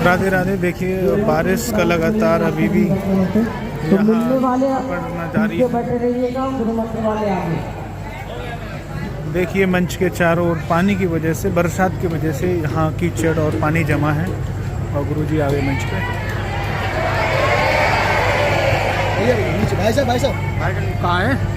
राधे राधे। देखिए बारिश का लगातार अभी भी यहाँ पड़ना जारी है। देखिए मंच के चारों ओर पानी की वजह से, बरसात की वजह से यहाँ कीचड़ और पानी जमा है। और गुरुजी आ गए मंच पे। भाई साहब कहाँ है?